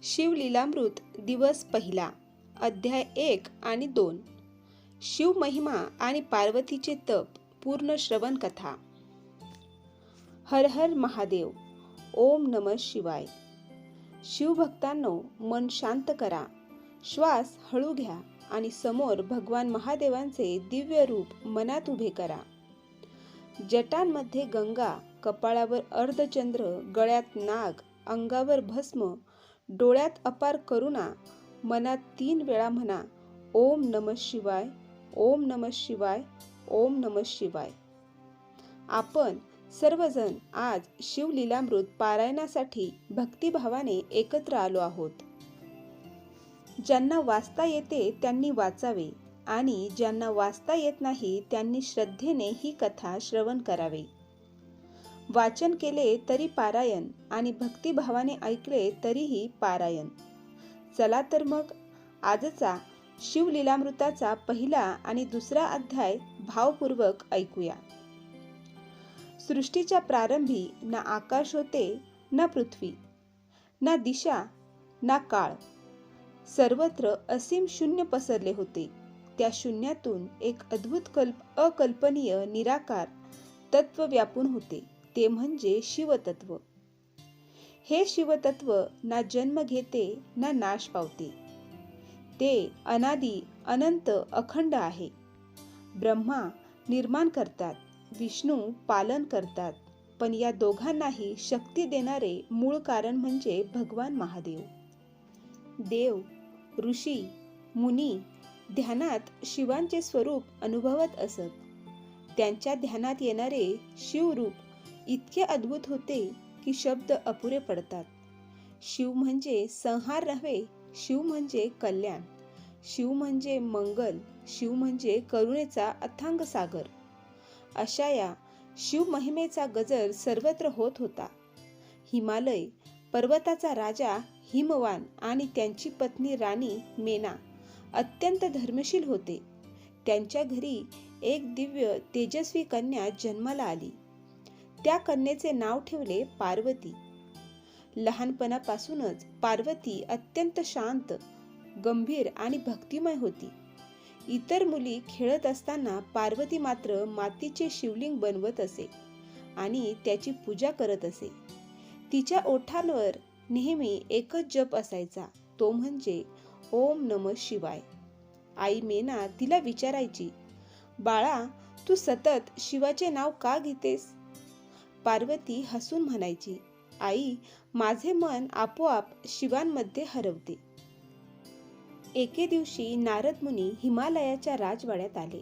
शिवलीलामृत दिवस पहिला, अध्याय 1 आणि 2. शिवमहिमा आणि पार्वतीचे तप पूर्ण श्रवण कथा. हर हर महादेव. ओम नमः शिवाय. शिवभक्तांनो, मन शांत करा, श्वास हळू घ्या आणि समोर भगवान महादेवांचे दिव्य रूप मनात उभे करा. जटांमध्ये गंगा, कपाळावर अर्धचंद्र, गळ्यात नाग, अंगावर भस्म, डोळ्यात अपार करुणा. मनात 3 वेळा म्हणा, ओम नमः शिवाय, ओम नमः शिवाय, ओम नमः शिवाय. आपण सर्वजण आज शिवलीलामृत पारायणासाठी भक्तिभावाने एकत्र आलो आहोत. ज्यांना वाचता येते त्यांनी वाचावे आणि ज्यांना वाचता येत नाही त्यांनी श्रद्धेने ही कथा श्रवण करावे. वाचन केले तरी पारायण आणि भक्तिभावाने ऐकले तरीही पारायण. चला तर मग आजचा शिवलीलामृताचा पहिला आणि दुसरा अध्याय भावपूर्वक ऐकूया. सृष्टीच्या प्रारंभी ना आकाश होते, ना पृथ्वी, ना दिशा, ना काळ. सर्वत्र असीम शून्य पसरले होते. त्या शून्यातून एक अद्भुत अकल्पनीय निराकार तत्व व्यापून होते, ते म्हणजे शिवतत्व. हे शिवतत्व ना जन्म घेते ना नाश पावते. ते अनादी अनंत अखंड आहे. ब्रह्मा निर्माण करतात, विष्णू पालन करतात, पण या दोघांनाही शक्ती देणारे मूळ कारण म्हणजे भगवान महादेव. देव, ऋषी, मुनी ध्यानात शिवांचे स्वरूप अनुभवत असत. त्यांच्या ध्यानात येणारे शिवरूप इतके अद्भुत होते की शब्द अपुरे पडतात. शिव म्हणजे संहार नव्हे, शिव म्हणजे कल्याण, शिव म्हणजे मंगल, शिव म्हणजे करुणेचा अथांग सागर. अशा या शिवमहिमेचा गजर सर्वत्र होत होता. हिमालय पर्वताचा राजा हिमवान आणि त्यांची पत्नी राणी मेना अत्यंत धर्मशील होते. त्यांच्या घरी एक दिव्य तेजस्वी कन्या जन्माला आली. त्या कन्येचे नाव ठेवले पार्वती. लहानपणापासूनच पार्वती अत्यंत शांत, गंभीर आणि भक्तिमय होती. इतर मुली खेळत असताना पार्वती मात्र मातीचे शिवलिंग बनवत असे आणि त्याची पूजा करत असे. तिच्या ओठांवर नेहमी एकच जप असायचा, तो म्हणजे ओम नमः शिवाय. आई मेना तिला विचारायची, बाळा, तू सतत शिवाचे नाव का घेतेस? पार्वती हसून म्हणायची, आई, माझे मन आपोआप शिवांमध्ये हरवते. एके दिवशी नारद मुनी हिमालयाच्या राजवाड्यात आले.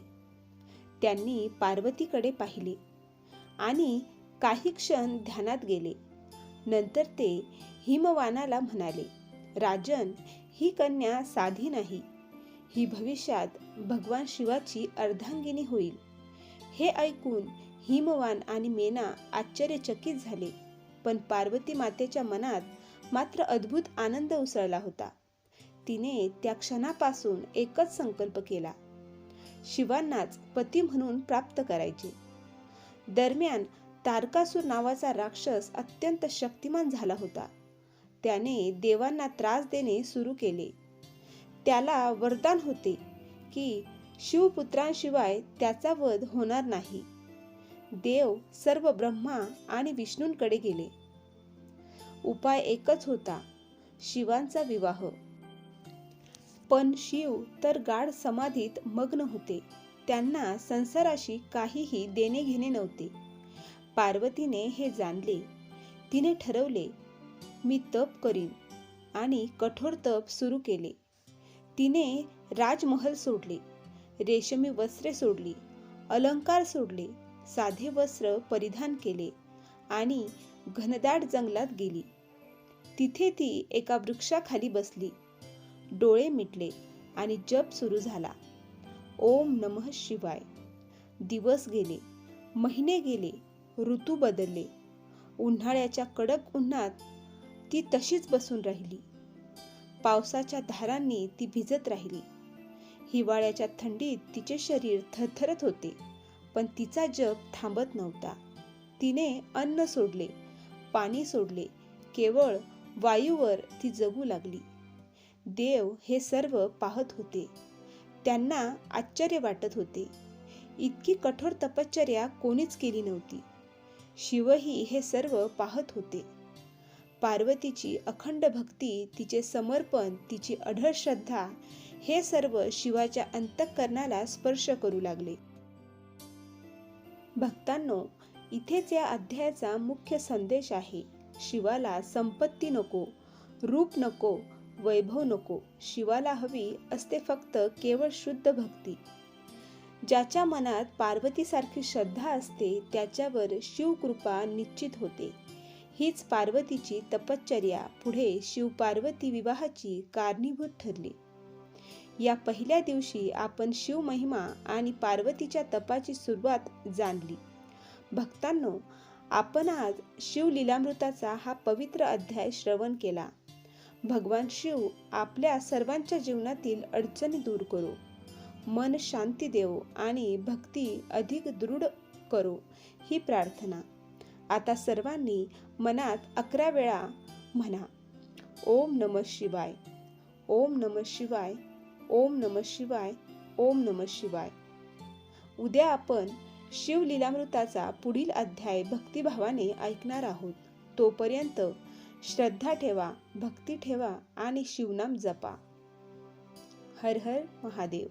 त्यांनी पार्वतीकडे पाहिले आणि काही क्षण ध्यानात गेले. नंतर ते हिमवानाला म्हणाले, राजन, ही कन्या साधी नाही. ही भविष्यात भगवान शिवाची अर्धांगिनी होईल. हे ऐकून हिमवान आणि मेना आश्चर्यचकित झाले, पण पार्वती मातेच्या मनात मात्र अद्भुत आनंद उसळला होता. तिने त्या क्षणापासून एकच संकल्प केला, शिवांनाच पती म्हणून प्राप्त करायचे. दरम्यान तारकासूर नावाचा राक्षस अत्यंत शक्तिमान झाला होता. त्याने देवांना त्रास देणे सुरू केले. त्याला वरदान होते की शिवपुत्रांशिवाय त्याचा वध होणार नाही. देव सर्व ब्रह्मा आणि विष्णूंकडे गेले. उपाय एकच होता, शिवांचा विवाह. पण शिव तर गाढ समाधीत मग्न होते. त्यांना संसाराशी काहीही देणे घेणे नव्हते. पार्वतीने हे जाणले. तिने ठरवले, मी तप करीन आणि कठोर तप सुरू केले. तिने राजमहल सोडले, रेशमी वस्त्रे सोडली, अलंकार सोडले, साधे वस्त्र परिधान केले आणि घनदाट जंगलात गेली. तिथे ती एका वृक्षाखाली बसली, डोळे मिटले आणि जप सुरू झाला, ओम नमः शिवाय. दिवस गेले, महिने गेले, ऋतू बदलले. उन्हाळ्याच्या कडक उन्हात ती तशीच बसून राहिली. पावसाच्या धारांनी ती भिजत राहिली. हिवाळ्याच्या थंडीत तिचे शरीर थरथरत होते, पण तिचा जप थांबत नव्हता. तिने अन्न सोडले, पाणी सोडले, केवळ वायूवर ती जगू लागली. देव हे सर्व पाहत होते. त्यांना आश्चर्य वाटत होते. इतकी कठोर तपश्चर्या कोणीच केली नव्हती. शिवही हे सर्व पाहत होते. पार्वतीची अखंड भक्ती, तिचे समर्पण, तिची अढळ श्रद्धा हे सर्व शिवाच्या अंतःकरणाला स्पर्श करू लागले. भक्तांनो, इथेच या अध्यायाचा मुख्य संदेश आहे. शिवाला संपत्ती नको, रूप नको, वैभव नको. शिवाला हवी असते फक्त केवळ शुद्ध भक्ती. ज्याच्या मनात पार्वतीसारखी श्रद्धा असते त्याच्यावर शिवकृपा निश्चित होते. हीच पार्वतीची तपश्चर्या पुढे शिव-पार्वती विवाहाची कारणीभूत ठरली. या पहिल्या दिवशी आपण शिवमहिमा आणि पार्वतीच्या तपाची सुरुवात जाणली. भक्तांनो, आपण आज शिवलीलामृताचा हा पवित्र अध्याय श्रवण केला. भगवान शिव आपल्या सर्वांच्या जीवनातील अडचणी दूर करो, मन शांती देवो आणि भक्ती अधिक दृढ करो ही प्रार्थना. आता सर्वांनी मनात 11 वेळा म्हणा, ओम नमः शिवाय, ओम नमः शिवाय, ओम नमः शिवाय, ओम नमः शिवाय. उद्या आपण शिवलीलामृताचा पुढील अध्याय भक्तिभावाने ऐकणार आहोत. तोपर्यंत श्रद्धा ठेवा, भक्ती ठेवा आणि शिवनाम जपा. हर हर महादेव.